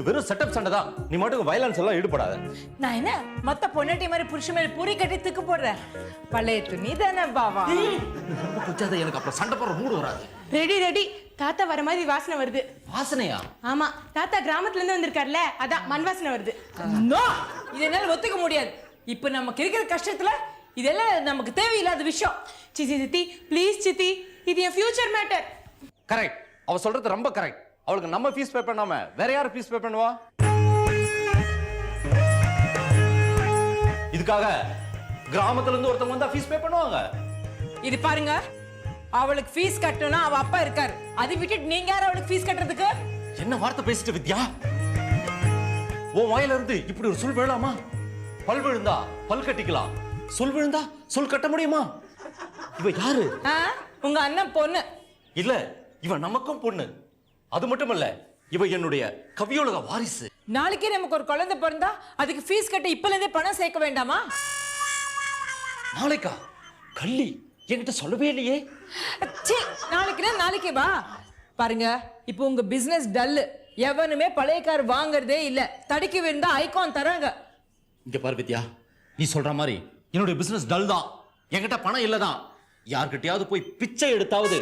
வெறும் செட்டப் சண்டை தான். நீ மட்டும் வயலன்ஸ் எல்லாம் ஈடுபடாத. நான் என்ன மொத்த பொண்ணாட்டி மாதிரி புருஷன் மேல பூரி கட்டி தூக்கு போடுறேன். பழைய துணி தானே பாவா. ரொம்ப கொஞ்சாத, எனக்கு அப்புறம் சண்டை போடுற மூடு வராது. Ready ready. தாத்தா வர மாதிரி வாசனை வருது. வாசனையா? ஆமா, தாத்தா கிராமத்துல இருந்து வந்திருக்காருல, அதான் மண் வாசனை வருது. நோ, இது என்னால ஒத்துக்க முடியாது. இப்ப நமக்கு இருக்கிற கஷ்டத்துல இதெல்லாம் நமக்கு தேவையில்லாத விஷயம். சித்தி சித்தி ப்ளீஸ் சித்தி, இது என் ஃபியூச்சர் மேட்டர். கரெக்ட், அவ சொல்றது ரொம்ப கரெக்ட். அவளுக்கு நம்ம ஃபீஸ் பே பண்ணாம வேற யார் ஃபீஸ் பே பண்ணுவா? இதுக்காக கிராமத்துல இருந்து ஒருத்தவங்க வந்தா ஃபீஸ் பே பண்ணுவாங்க? இது பாருங்க, அவளுக்கு ஃபீஸ் கட்டணும்னா அவ அப்பா இருக்காரு. அதை விட்டுட்டு நீங்க யார் அவளுக்கு ஃபீஸ் கட்டுறதுக்கு? என்ன வார்த்தை பேசிட்டு வித்யா? உன் வாயில இருந்து இப்படி ஒரு சொல் விழலாமா? பல் விழுந்தா பல் கட்டிக்கலாம், சொல் விழுந்தா சொல் கட்ட முடியுமா? இவ யாரு? உங்க அண்ணன் பொண்ணு. இல்ல, இவ நமக்கும் பொண்ணு. அது மட்டும் இல்ல, இவ என்னுடைய கவியோலக வாரிசு. நாளைக்கே நமக்கு ஒரு குழந்தை பிறந்தா அதுக்கு ஃபீஸ் கட்ட இப்பல இருந்தே பணம் சேர்க்க வேண்டாமா? நாளைக்கா? கள்ளி என்கிட்ட சொல்லவே இல்லையே. நாளைக்குன்னா நாளைக்கே வா. பாருங்க, இப்போ உங்க பிசினஸ் டல்லு. எவனுமே பழைய கார் வாங்குறதே இல்ல. தடுக்கி விழுந்தா ஐகான் தராங்க. இங்க பாரு வித்யா, நீ சொல்ற மாதிரி என்னுடைய பிசினஸ் டல் தான். என்கிட்ட பணம் இல்லதான். யார்கிட்டயாவது போய் பிச்சை எடுத்தாவது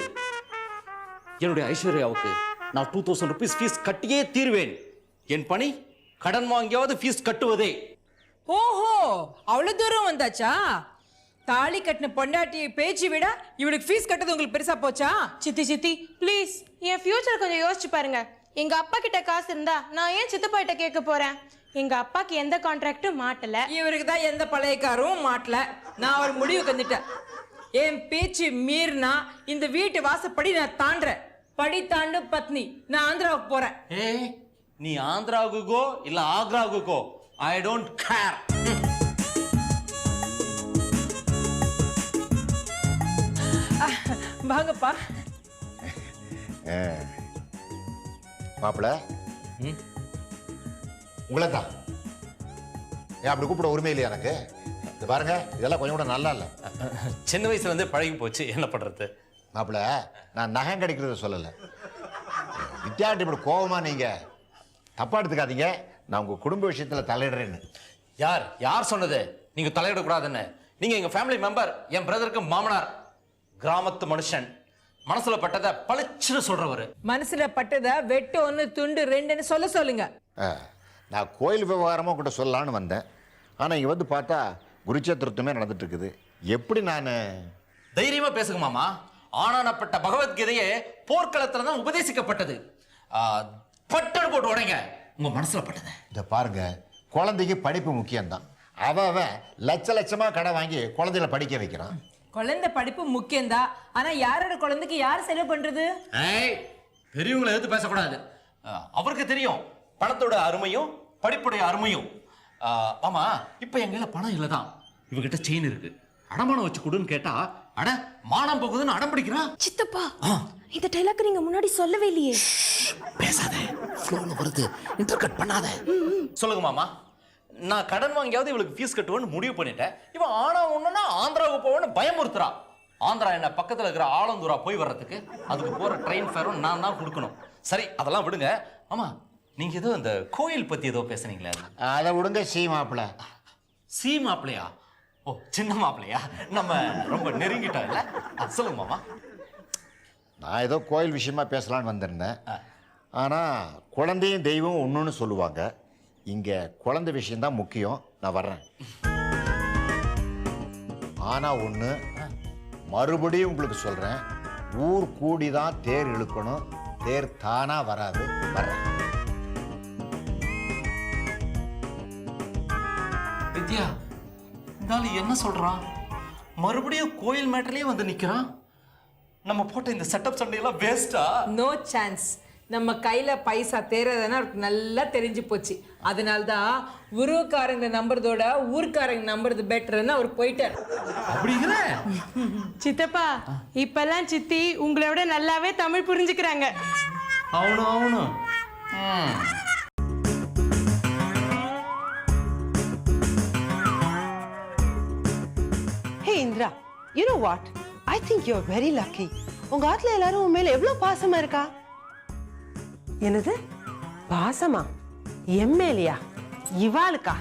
என்னுடைய ஐஸ்வர்யாவுக்கு நான் 2000 rupees ஃபீஸ் கட்டியே தீர்வேன். என் பணி கடன் வாங்கியாவது ஃபீஸ் கட்டுவதே. ஓஹோ, அவ்வளவு தூரம் வந்தாச்சா? தாலி கட்டின பொண்டாட்டியை பேச்சு விட இவளுக்கு ஃபீஸ் கட்டது உங்களுக்கு பெருசா போச்சா? சித்தி சித்தி ப்ளீஸ், என் ஃபியூச்சர் கொஞ்சம் யோசிச்சு பாருங்க. எங்க அப்பா கிட்ட காசு இருந்தா நான் ஏன் சித்தப்பா கிட்ட கேட்க போறேன்? எங்க அப்பாக்கு எந்த கான்ட்ராக்டும் மாட்டல. இவருக்கு தான் எந்த பழைய காரும் மாட்டல. நான் ஒரு முடிவுக்கு வந்துட்டேன். என் பேச்சு மீறினா இந்த வீட்டு வாசப்படி நான் தாண்டறேன். படி தாண்டு பத்னி. நான் ஆந்திராவுக்கு போறேன். ஏய், நீ ஆந்திராவுக்கோ இல்ல ஆக்ராவுக்கோ, ஐ டோன்ட் கேர். வாங்கப்பா. மாப்பிள்ள உங்களை தான் அப்படி கூப்பிட உரிமை இல்லையா எனக்கு? இது பாருங்க, இதெல்லாம் கொஞ்சம் கூட நல்லா இல்லை. சின்ன வயசுல இருந்தே பழகி போச்சு, என்ன பண்றது? மாப்பிள்ள, நான் நகம் கிடைக்கிறத சொல்லலை. வித்தியாட்டி இப்படி கோபமா நீங்க தப்பா எடுத்துக்காதீங்க. நான் உங்க குடும்ப விஷயத்துல தலையிடுறேன்னு. யார் சொன்னது நீங்க தலையிடக்கூடாதுன்னு? நீங்க எங்க ஃபேமிலி மெம்பர். என் பிரதருக்கு மாமனார். கிராமத்து மனுஷன். மனசுல பட்டதை பளிச்சுன்னு சொல்றவரு. மனசுல பட்டதை வெட்டு 1 துண்டு 2ன்னு சொல்லுங்க. நான் கோயில் விவகாரமா கூட சொல்லலான்னு வந்தேன். ஆனா இங்க வந்து பார்த்தா குருச்சேத்திரத்துமே நடந்துட்டு இருக்குது. எப்படி நான் தைரியமா பேசுங்க மாமா. ஆனானப்பட்ட பகவத்கீதையே போர்க்களத்துல தான் உபதேசிக்கப்பட்டது. பட்டர் போட்டு உடைங்க உங்க மனசுல பட்டது. இதை பாருங்க, குழந்தைக்கு படிப்பு முக்கியம்தான். அவன் லட்சமா கடன் வாங்கி குழந்தைகளை படிக்க வைக்கிறான். குழந்தை படிப்பு முக்கியம்தான். ஆனா யாரோட குழந்தைக்கு யார் செலவு பண்றது? பெரியவங்களை எதிர்த்து பேசக்கூடாது. அவருக்கு தெரியும் பணத்தோட அருமையும் படிப்புடைய அருமையும். ஆமா, இப்ப எங்க பணம் இல்லதான். இவகிட்ட செயின் இருக்கு, அடமானம் வச்சு கொடுன்னு கேட்டா அட மானம் போகுதுன்னு அடம் பிடிக்கிறான். சித்தப்பா, இந்த டைலாக் நீங்க முன்னாடி சொல்லவே இல்லையே. பேசாத, ஃப்ளோல வருது, இன்டர்கட் பண்ணாத. சொல்லுங்க மாமா. நான் கடன் வாங்கியாவது இவளுக்கு ஃபீஸ் கட்டுவேன்னு முடிவு பண்ணிட்டேன். இவன் ஆனா ஒண்ணுன்னா ஆந்திராவுக்கு போவேன்னு பயமுறுத்துறா. ஆந்திரா என்ன பக்கத்துல இருக்கிற ஆலந்தூரா போய் வர்றதுக்கு அதுக்கு போற ட்ரெயின் ஃபேரும் நான் தான் கொடுக்கணும். சரி, அதெல்லாம் விடுங்க. ஆமா, நீங்க ஏதோ இந்த கோயில் பத்தி ஏதோ பேசுனீங்களே, அதை விடுங்க. சி மாப்பிள்ள. சி மாப்பிள்ளையா? ஓ, சின்ன மாப்பிள்ளையா? நம்ம ரொம்ப நெருங்கிட்டோம் இல்ல? சொல்லுங்க மாமா. நான் ஏதோ கோயில் விஷயமா பேசலான்னு வந்திருந்தேன். ஆனா குழந்தையும் தெய்வம் ஒண்ணுன்னு சொல்லுவாங்க. இங்க குழந்தை விஷயம்தான் முக்கியம். நான் வர்றேன். ஆனா ஒண்ணு மறுபடியும் உங்களுக்கு சொல்றேன், ஊர் கூடிதான் தேர் இழுக்கணும். தேர் தானா வராது. வர்றேன். வித்யா, இருந்தாலும் என்ன சொல்றான்? மறுபடியும் கோயில் மேட்டர்லயே வந்து நிக்கிறான். நம்ம போட்ட இந்த செட்டப் சண்டையெல்லாம் வேஸ்டா? No chance. நம்ம கையில பைசா தேறதுன்னா அவருக்கு நல்லா தெரிஞ்சு போச்சு. அதனால்தான் உருவக்காரங்க நம்புறதோட ஊர்க்காரங்க நம்புறது பெட்டர்ன்னு அவர் போயிட்டார். அப்படிங்கிற சித்தப்பா, இப்பெல்லாம் சித்தி உங்களை விட நல்லாவே தமிழ் புரிஞ்சுக்கிறாங்க. அவனும் Hey Indra, you know what? I think you're very lucky. உங்க ஆத்துல எல்லாரும் உன் மேல எவ்வளவு பாசமா இருக்கா? என்னது பாசமா? எம்எல்ஏயா இவாளுக்கா?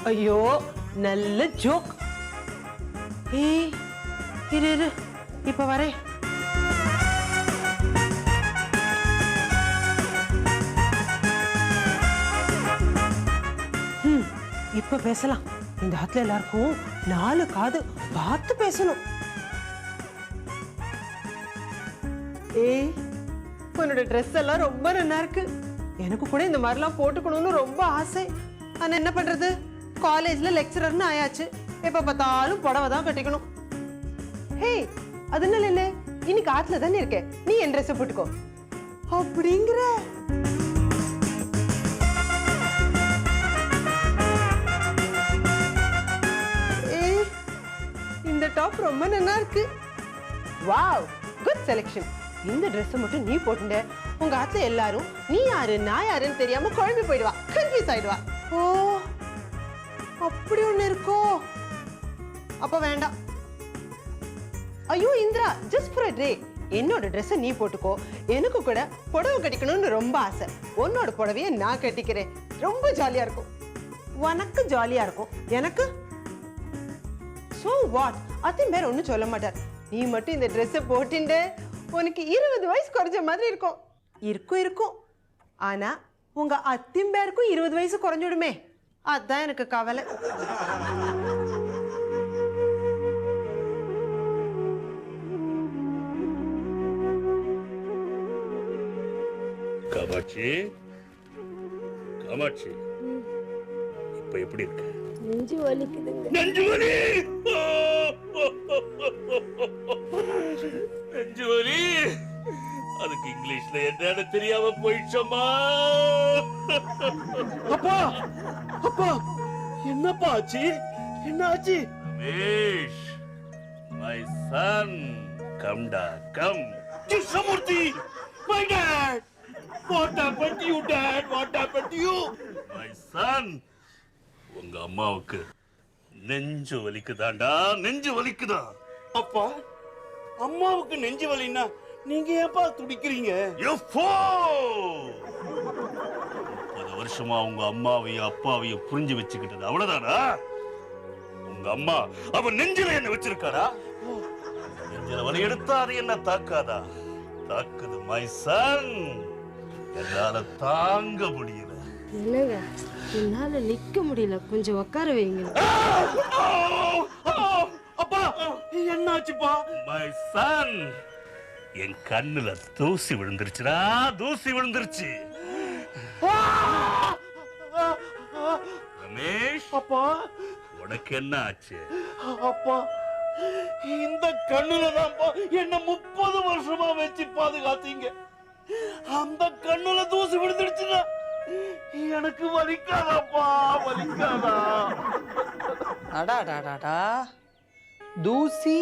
ஐயோ நல்ல ஜோக். ஏய் இரு இரு இப்ப வரேன். இப்ப பேசலாம். இந்த இடத்துல எல்லாருக்கும் 4 காது பார்த்து பேசணும். ஏய் உன்னோட ட்ரெஸ் எல்லாம் ரொம்ப நல்லா இருக்கு. எனக்கு கூட இந்த மாதிரிலாம் போட்டுக்கணும்னு ரொம்ப ஆசை. ஆனா என்ன பண்றது, காலேஜ்ல லெக்சரர்னு ஆயாச்சு. எப்ப பார்த்தாலும் புடவை தான் கட்டிக்கணும். ஹே அதனால இல்ல, இன்னைக்கு ஆத்துல தானே இருக்க, நீ என் ட்ரெஸ் போட்டுக்கோ அப்படிங்கிற. ஏய் இந்த டாப் ரொம்ப நல்லா இருக்கு. Wow good selection. இந்த Dress மட்டும் நீ போட்டுட்ட, உங்க ஆத்துல எல்லாரும் நீ யாரு நான் யாருன்னு தெரியாம குழம்பி போயிடுவா, கன்ஃபியூஸ் ஆயிடுவா. ஓ அப்படி ஒண்ணு இருக்கோ? அப்ப வேண்டாம். ஐயோ Indira, just for a day என்னோட Dress நீ போட்டுக்கோ. எனக்கு கூட புடவை கட்டிக்கணும்னு ரொம்ப ஆசை. உன்னோட புடவைய நான் கட்டிக்கிறேன். ரொம்ப ஜாலியா இருக்கும். உனக்கு ஜாலியா இருக்கும், எனக்கு சோ வாட்? அத்தையும் வேற ஒன்றும் சொல்ல மாட்டார். நீ மட்டும் இந்த ட்ரெஸ்ஸை போட்டுண்டு உனக்கு 20 வயசு குறைஞ்ச மாதிரி இருக்கும். இருக்கும் ஆனா உங்க அத்தையும் பேருக்கும் 20 வயசு குறைஞ்சுடுமே, அதான் எனக்கு கவலை. காமாட்சி, காமாட்சி, இப்ப எப்படி இருக்கு? நெஞ்சு வலிக்குதுங்க. நெஞ்சு வலி, நெஞ்சு வலி. அதுக்கு இங்கிலீஷ்ல என்னன்னு தெரியாம போயிடுச்சம்மா. அப்பா அப்பா என்னப்பா ஆச்சு? என்ன ஆச்சு? Ramesh, my son, come da, come. Krishnamurthy, my dad. What happened to you, dad? What happened to you? My son, உங்க அம்மாவுக்கு நெஞ்சு வலிக்குதாண்டா, நெஞ்சு வலிக்குதா? அப்பா, அம்மாவுக்கு நெஞ்சு வலின்னா நீங்க ஏன்பா துடிக்கிறீங்க? You fool! 30 வருஷமா உங்க அம்மாவையும் அப்பாவையும் புரிஞ்சு வச்சுக்கிட்டது அவ்வளவுதானா? உங்க அம்மா அவ நெஞ்சில என்ன வச்சிருக்காரா? நெஞ்சில வலி எடுத்தா அது என்ன தாக்காதா? தாக்குது my son. என்னால தாங்க முடியல. என்னங்க என்னால நிக்க முடியல, கொஞ்சம் உட்கார வைங்க. அப்பா என்னாச்சுப்பா? My son, என் கண்ணுல தூசி விழுந்துருச்சுடா, தூசி விழுந்துருச்சு. ரமேஷ், அப்பா உனக்கு என்ன ஆச்சு? அப்பா இந்த கண்ணுல தான்ப்பா என்ன 30 வருஷமா வச்சு பாதுகாத்தீங்க. அந்த கண்ணுல தூசி விழுந்துடுச்சுன்னா எனக்கு வலிக்காதாப்பா, வலிக்காதா? அடாடாடாடா, தூசி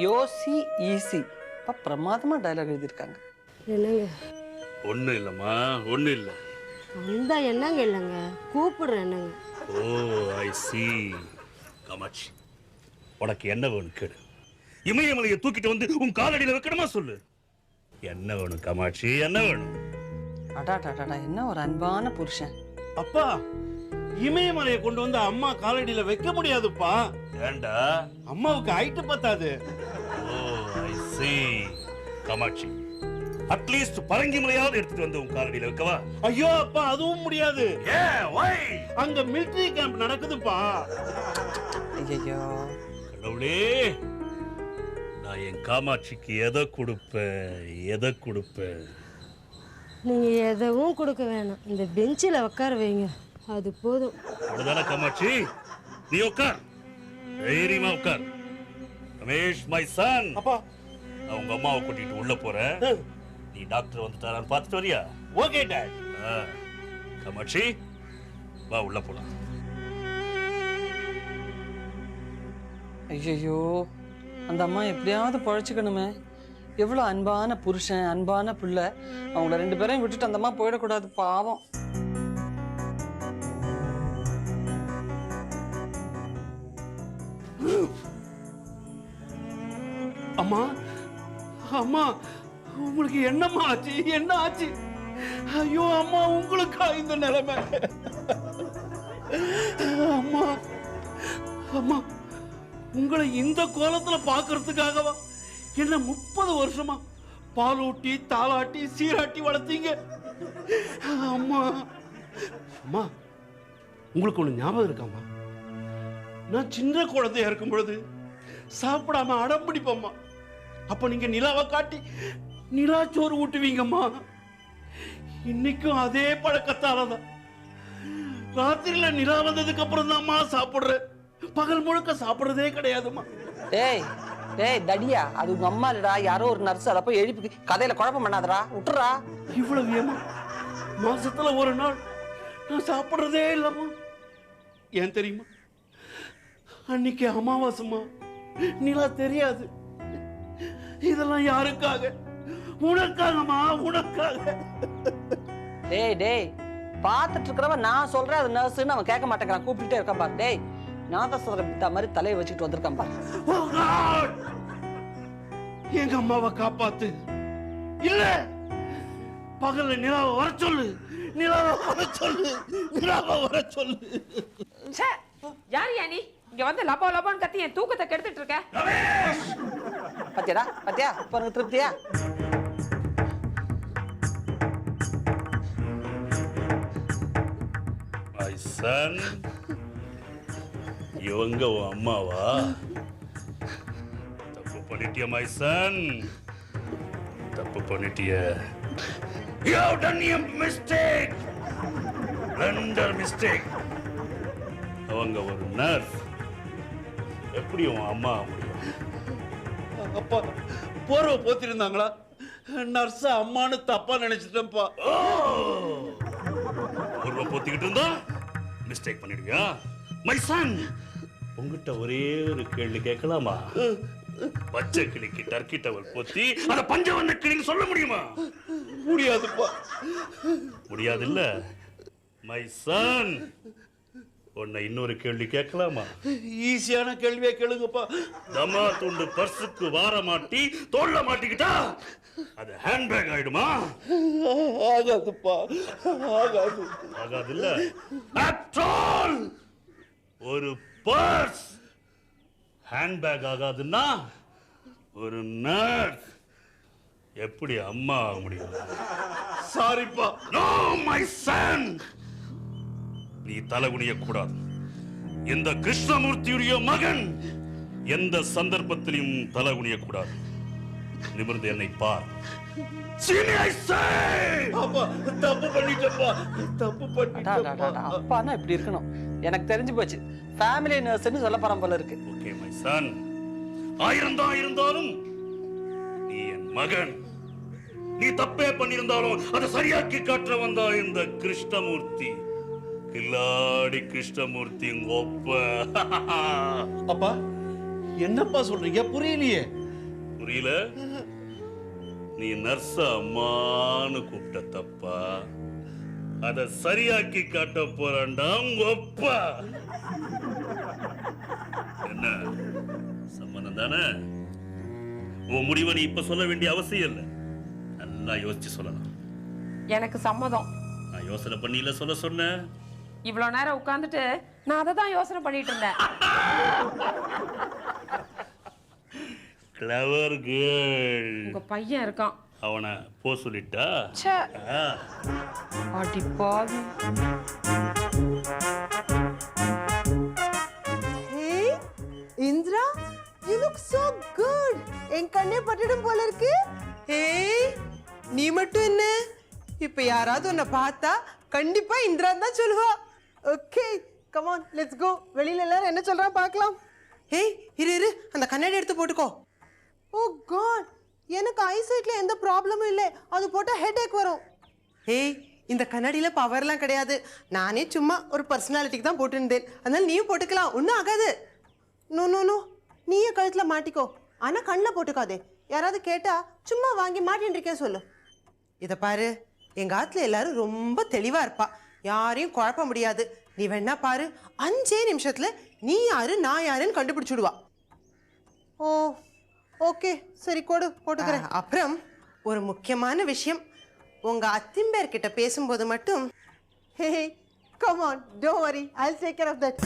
யோசி ஈசி. பிரமாதமா டயலாக் எழுதியிருக்காங்க. என்னங்க ஒண்ணு இல்லம்மா, ஒண்ணு இல்ல. அந்த என்னங்க இல்லைங்க, கூப்பிடுறேன் என்னங்க. ஓ ஐ சி. காமாட்சி, உனக்கு என்ன வேணும் கேடு. இமயமலையை தூக்கிட்டு வந்து உன் காலடியில வைக்கணுமா சொல்லு. என்ன வேணும் காமாட்சி, என்ன வேணும்? அடாடாடாடா, என்ன ஒரு அன்பான புருஷன். அப்பா, இமயமலையை கொண்டு வந்து அம்மா காலடியில வைக்க முடியாதுப்பா. ஏண்டா? அம்மாவுக்கு ஹைட் பத்தாது. ஓ ஐ சி. காமாட்சி, அட்லீஸ்ட் பரங்கி மலையாவது எடுத்துட்டு வந்து உன் காலடியில வைக்கவா? ஐயோ அப்பா, அதுவும் முடியாது. ஏன்? வை. அங்க மிலிட்டரி கேம்ப் நடக்குதுப்பா. ஐயோ கடவுளே, நான் என் காமாட்சிக்கு எதை கொடுப்பேன், எதை கொடுப்பேன்? நீங்க எதுவும் கொடுக்க வேணாம், இந்த பெஞ்சில் உட்கார வைங்க, அது போதும். அவ்வளவுதானே காமாட்சி? நீ உட்கார், தைரியமா உட்கார். Ramesh, my son. அப்பா, நான் உங்க அம்மாவை கூட்டிட்டு உள்ள போறேன். நீ டாக்டர் வந்துட்டாரான்னு பார்த்துட்டு வரியா? Okay dot. காமாட்சி, வா உள்ள போலாம். ஐயோ, அந்த அம்மா எப்படியாவது பழச்சிக்கணுமே. எவ்வளோ அன்பான புருஷன், அன்பான பிள்ளை. அவங்கள 2 பேரையும் விட்டுட்டு அந்த அம்மா போயிடக்கூடாது, பாவம். அம்மா, அம்மா உங்களுக்கு என்னம்மா ஆச்சு? என்ன ஆச்சு? ஐயோ அம்மா, உங்களுக்கா இந்த நிலைமை? அம்மா அம்மா, உங்களை இந்த கோலத்துல பாக்குறதுக்காகவா என்ன 30 வருஷமா பாலூட்டி தாளாட்டி சீராட்டி வளர்த்தீங்க? அம்மா அம்மா, உங்களுக்கு ஒண்ணு ஞாபகம் இருக்காம்மா? நான் சின்ன குழந்தையா இருக்கும் பொழுது சாப்பிடாம அடம் பிடிப்பம்மா. அப்ப நீங்க நிலாவை காட்டி நிலாச்சோறு ஊட்டுவீங்கம்மா. இன்னைக்கும் அதே பழக்கத்தாலதான் ராத்திரியில நிலா வந்ததுக்கு அப்புறம் தான் சாப்பிடுறேன். பகல் முழுக்க சாப்பிடுறதே கிடையாதுமா. டேய் டேய் தடியா, அது உங்க அம்மா இல்லடா, யாரோ ஒரு நர்ஸ். அதை போய் எழுப்பி கதையில குழப்பம் பண்ணாதடா, விட்டுறா. இவ்வளவு ஏமா மாசத்துல ஒரு நாள் நான் சாப்பிடுறதே இல்லம்மா. ஏன் தெரியுமா? அன்னைக்கு அமாவாசைமா, நிலா தெரியாது. இதெல்லாம் யாருக்காக? உனக்காகமா, உனக்காக. டேய் டேய், பார்த்துட்டு இருக்கிறவன் நான் சொல்றேன் அது நர்ஸ்ன்னு அவன் கேட்க மாட்டேங்கிறான், கூப்பிட்டுட்டே இருக்கான் பாரு. டேய், நான் தான் சொல்ற இந்த மாதிரி தலையை வச்சுக்கிட்டு வந்திருக்கான் பாரு. Oh God! எங்க அம்மாவை காப்பாத்து. இல்ல, பகல்ல நிலாவை வர சொல்லு, நிலாவை வர சொல்லு, நிலாவை வர சொல்லு. ச்சே, யார் யா நீ? இங்க வந்து லபோ லபோன்னு கத்தி என் தூக்கத்தை கெடுத்துட்டு இருக்க. பத்தியாடா, பத்தியா பாருங்க, திருப்தியா? My son, இவங்க உன் அம்மாவா? தப்பு பண்ணிட்டிய my son, தப்பு பண்ணிட்டிய. You have done a mistake, blunder mistake. அவங்க ஒரு நர்ஸ், எப்படி உன் அம்மா முடியும்? அப்பா போர்வை போத்திருந்தாங்களா? நர்ஸ அம்மான்னு தப்பா நினைச்சிட்டேன்ப்பா. போர்வை போத்திக்கிட்டு இருந்தா மிஸ்டேக் பண்ணிடுவியா? மை சன், உங்ககிட்ட ஒரே ஒரு கேள்வி கேட்கலாமா? பச்சை கிளிக்கு டர்க்கி டவல் போத்தி அத பஞ்சவண்ண கிளின்னு சொல்ல முடியுமா? முடியாதுப்பா. முடியாது இல்ல? மை சன், உன்னை இன்னொரு கேள்வி கேட்கலாமா? ஈஸியான கேள்வியை கேளுங்கப்பா. தமா துண்டு பர்சுக்கு வார மாட்டி தோல்ல மாட்டிக்கிட்டா அது ஹேண்ட்பேக் ஆயிடுமா? ஆகாதுப்பா, ஆகாது. ஆகாது இல்ல? After all, ஒரு பர்ஸ் ஹேண்ட்பேக் ஆகாதுன்னா ஒரு நர்ஸ் எப்படி அம்மா ஆக முடியும்? சாரிப்பா. நோ மை சன், நீ தலகுனிய கூடாது. இந்த கிருஷ்ணமூர்த்தியுடைய மகன் எந்த சந்தர்ப்பத்திலும் தலகுனிய கூடாது. நிமிர்ந்து என்னை பார். அப்பா, தப்பு பண்ணிட்டப்பா, தப்பு பண்ணிட்டப்பா. அப்பான்னா இப்படி இருக்கணும். எனக்கு தெரிஞ்சு போச்சு, ஃபேமிலி நர்ஸ்ன்னு சொல்ல போறான் போல இருக்கு. ஓகே மை சன், ஆயிரம் தான் இருந்தாலும் நீ என் மகன். நீ தப்பே பண்ணியிருந்தாலும் அதை சரியாக்கி காற்ற வந்தா இந்த கிருஷ்ணமூர்த்தி, கில்லாடி கிருஷ்ணமூர்த்தி ஒப்ப. அப்பா, என்னப்பா சொல்றீங்க? புரியலையே. புரியல? நீ நர்ஸ அம்மான்னு கூப்பிட்ட தப்பா, அத சரியாக்கி காட்ட போறான்டா ஒப்பா. என்ன சம்மந்தம் தானே? உன் முடிவை நீ இப்ப சொல்ல வேண்டிய அவசியம் இல்லை, நல்லா யோசிச்சு சொல்லலாம். எனக்கு சம்மதம். நான் யோசனை பண்ணில சொல்ல சொன்னேன். இவ்வளவு நேரம் உட்கார்ந்துட்டு நான் அதை தான் யோசனை பண்ணிட்டு இருந்தேன். Clever girl. உங்க பையன் இருக்கான், அவனை போ சொல்லிட்டா? ச்சே, அடி பாவி. Hey, Indra, you look so good. என் கண்ணே பட்டுடும் போல இருக்கு. Hey, நீ மட்டும் என்ன? இப்ப யாராவது உன்னை பார்த்தா கண்டிப்பா இந்திரா தான் சொல்லுவா. Okay, come on, let's go. வெளியில எல்லாரும் என்ன சொல்றாங்க பார்க்கலாம். ஹேய், இரு இரு, அந்த கண்ணாடி எடுத்து போட்டுக்கோ. ஓ காட், எனக்கு ஐசைட்ல எந்த ப்ராப்ளமும் இல்லை. அது போட்டா ஹெட்ஏக் வரும். ஹேய், இந்த கண்ணாடியில பவர்லாம் கிடையாது. நானே சும்மா ஒரு பர்சனாலிட்டிக்கு தான் போட்டுருந்தேன். அதனால நீயும் போட்டுக்கலாம், ஒன்றும் ஆகாது. நோ நோ நோ, நீயே கழுத்துல மாட்டிக்கோ. ஆனா கண்ணில் போட்டுக்காதே. யாராவது கேட்டா சும்மா வாங்கி மாட்டின்னு இருக்கேன் சொல்லு. இதை பாரு, எங்க ஆத்துல எல்லாரும் ரொம்ப தெளிவா இருப்பா, யாரையும் குழப்ப முடியாது. நீ வேணா பாரு, 5 நிமிஷத்துல நீ யாரு நான் யாருன்னு கண்டுபிடிச்சுடுவா. ஓ ஓகே, சரி, போட்டுக்கிறேன். அப்புறம் ஒரு முக்கியமான விஷயம், உங்க அத்திம்பேர் கிட்ட பேசும்போது மட்டும் ஹே come on don't worry I will take care of that.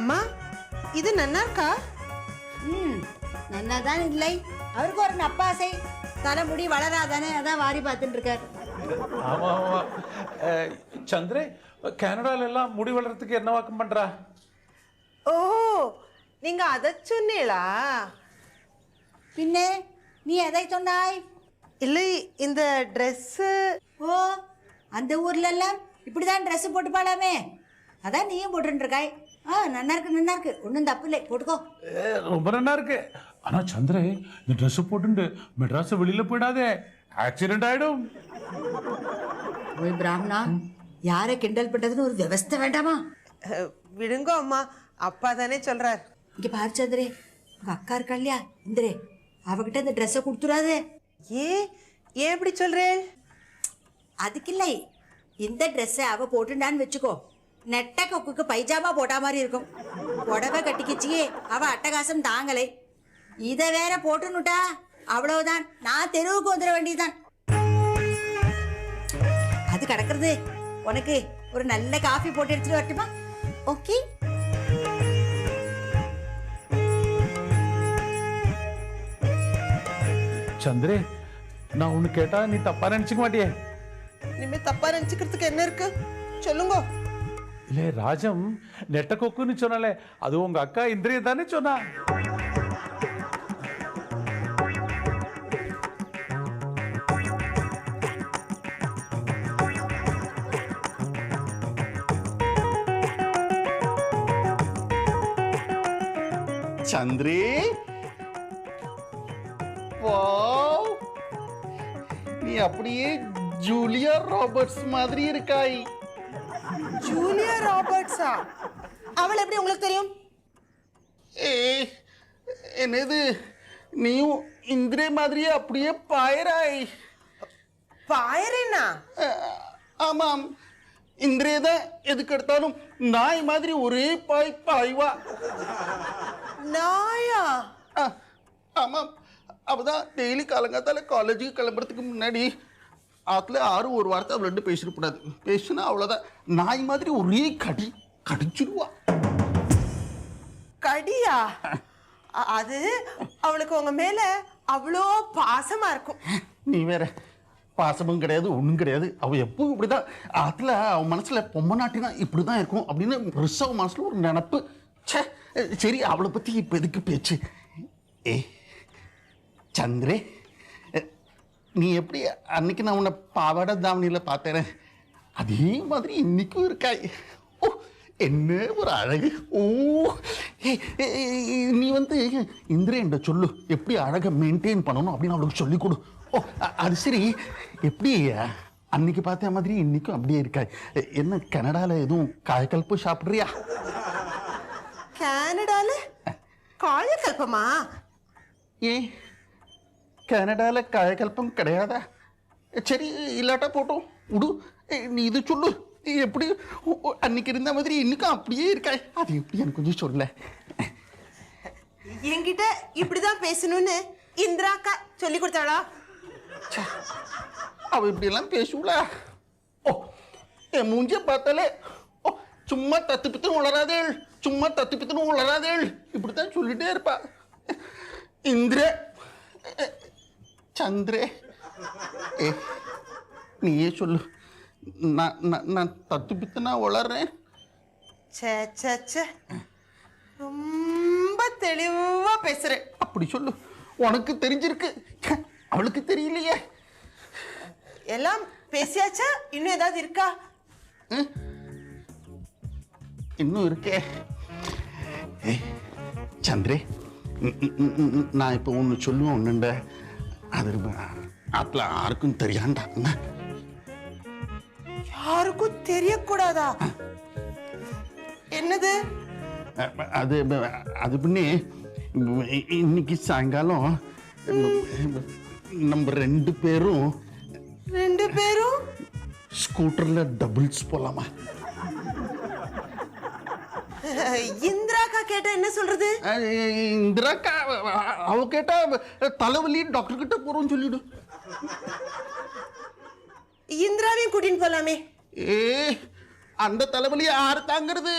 அம்மா இது நன்னா இருக்கா? நன்னாதான் இல்லை. அவருக்கு ஒரு நப்பாசை, தலைமுடி வளராதானே, அதான் வாரி பார்த்துட்டு இருக்காரு. ஆமா ஆமா. சந்திரே, கனடால எல்லாம் முடி வளர்றதுக்கு என்ன வாக்கம் பண்றா? ஓ நீங்க அதை சொன்னீங்களா? பின்னே நீ எதை சொன்னாய்? இல்லை இந்த ட்ரெஸ்ஸு. ஓ அந்த ஊர்ல எல்லாம் இப்படிதான் ட்ரெஸ் போட்டு பாடாமே, அதான் நீயும் போட்டுட்டு இருக்காய். நன்னா இருக்கு, ஒன்றும் தப்பு இல்லை, போட்டுக்கோ. ரொம்ப நல்லா இருக்கு. ஆனா சந்திரே, இந்த ட்ரெஸ் போட்டு மெட்ராஸ் வெளியில போயிடாதே, ஆக்சிடென்ட் ஆயிடும். ஓய் பிராமணா, யாரை கிண்டல் பண்றதுன்னு ஒரு விவஸ்தை வேண்டாமா? விடுங்கோ அம்மா, அப்பா தானே சொல்றார். இங்க பாரு சந்திரே, உங்க அக்கா இருக்கா இல்லையா இந்திரே, அவகிட்ட இந்த ட்ரெஸ்ஸை கொடுத்துடாதே. ஏன் இப்படி சொல்றேன்? அதுக்கு இல்லை, இந்த ட்ரெஸ்ஸை அவ போட்டுண்டான்னு வச்சுக்கோ, நெட்ட கொக்குக்கு பைஜாமா போட்டா மாதிரி இருக்கும். புடவை கட்டிக்கிச்சியே அவ அட்டகாசம் தாங்கலை, இதை வேற போட்டுனுட்டா அவ்வளவுதான், நான் தெருவுக்கு வந்துட வேண்டியதுதான். அது கிடக்குறது, உனக்கு ஒரு நல்ல காஃபி போட்டு எடுத்துட்டு வரட்டுமா? ஓகே. சந்திரே, நான் ஒண்ணு கேட்டா நீ தப்பா நினைச்சுக்க மாட்டியே? இனிமே தப்பா நினைச்சுக்கிறதுக்கு என்ன இருக்கு சொல்லுங்க. இல்ல ராஜம் நெட்ட கொக்குன்னு சொன்னாலே, அது உங்க அக்கா இந்திரிய தானே சொன்னா? சந்திரே, வாவ், நீ அப்படியே ஜூலியா ராபர்ட்ஸ் மாதிரி இருக்காய். ஜூலியா ராபர்ட்ஸா? அவள் எப்படி உங்களுக்கு தெரியும்? என்னது, நீயும் இந்திரே மாதிரியே அப்படியே பாயறாய். பாயறேனா? ஆமாம், இந்திரே தான் எதுக்கு எடுத்தாலும் நாய் மாதிரி ஒரே பாய்வா. நாயா? ஆமாம், அவதான் டெய்லி காலங்காத்தால காலேஜுக்கு கிளம்புறதுக்கு முன்னாடி ஆத்துல ஒரு வார்த்தை அவள் ரெண்டு பேசிடக்கூடாது, பேசுனா அவ்வளோதான் நாய் மாதிரி ஒரே கடிச்சிடுவா. கடியா? அது அவளுக்கு உங்க மேல அவ்வளோ பாசமா இருக்கும். நீ வேற, பாசமும் கிடையாது ஒன்றும் கிடையாது. அவள் எப்பவும் இப்படிதான் ஆத்துல, அவன் மனசுல பொம்மை நாட்டினா இப்படிதான் இருக்கும் அப்படின்னு ரிசவ் மனசுல ஒரு நினப்பு. சே சரி, அவளை பத்தி இப்ப எதுக்கு பேச்சு? சந்திரே, நீ எப்படி அன்னைக்கு நான் உன்னை பாவாடை தாவணியில் பார்த்தேன், அதே மாதிரி இன்னைக்கும் இருக்காய். ஓ என்ன ஒரு அழகு. ஓ நீ இந்திரேண்ட சொல்லு எப்படி அழகை மெயின்டைன் பண்ணணும் அப்படின்னு அவளுக்கு சொல்லிக் கொடு. ஓ அது சரி, எப்படி அன்னைக்கு பார்த்த மாதிரி இன்னைக்கும் அப்படியே இருக்காய்? என்ன கனடால எதுவும் காயக்கல்பு சாப்பிட்றியா? கனடால காயக்கல்பமா? ஏன் கனடால காயக்கல்பம் கிடையாதா? சரி, இல்லாட்டா போட்டோம் விடு. நீ இது சொல்லு, எப்படி அன்னைக்கு இருந்த மாதிரி இன்னைக்கும் அப்படியே இருக்காய்? அது எப்படி எனக்கு கொஞ்சம் சொல்ல. என்கிட்ட இப்படிதான் பேசணும்னு இந்திராக்கா சொல்லி கொடுத்தாளா? அவ இப்படி எல்லாம் பேசுவா? ஓ என் மூஞ்சிய பார்த்தாலே, ஓ சும்மா தத்து பித்துன்னு உளராதேள், சும்மா தத்து பித்துன்னு உளராதேள், இப்படித்தான் சொல்லிட்டே இருப்பா. இந்திர சந்திரே, நீயே சொல்லு, நான் தத்து பித்துனா உளறேன்? ரொம்ப தெளிவா பேசுறேன். அப்படி சொல்லு, உனக்கு தெரிஞ்சிருக்கு, அவளுக்கு தெரியலையே. எல்லாம் பேசியாச்சா? இன்னும் ஏதாவது இருக்கா? இன்னும் இருக்கே. சந்திரே, நான் இப்போ ஒன்று சொல்லுவேன், ஒன்றுண்ட அது அதில் யாருக்கும் தெரியாண்டா. யாருக்கும் யாருக்கும் தெரியக்கூடாதா? என்னது? அது அது பண்ணி இன்னைக்கு சாயங்காலம் நம்ம 2 பேரும் ஸ்கூட்டர்ல டபுள்ஸ் போலாமா? இந்திராக்கா கேட்டா என்ன சொல்றது? இந்திராக்கா அவ கேட்டா தலைவலி டாக்டர் கிட்ட போறோம்னு சொல்லிடு. இந்திராவையும் கூட்டின்னு போலாமே. அந்த தலைவலி யாரு தாங்கிறது?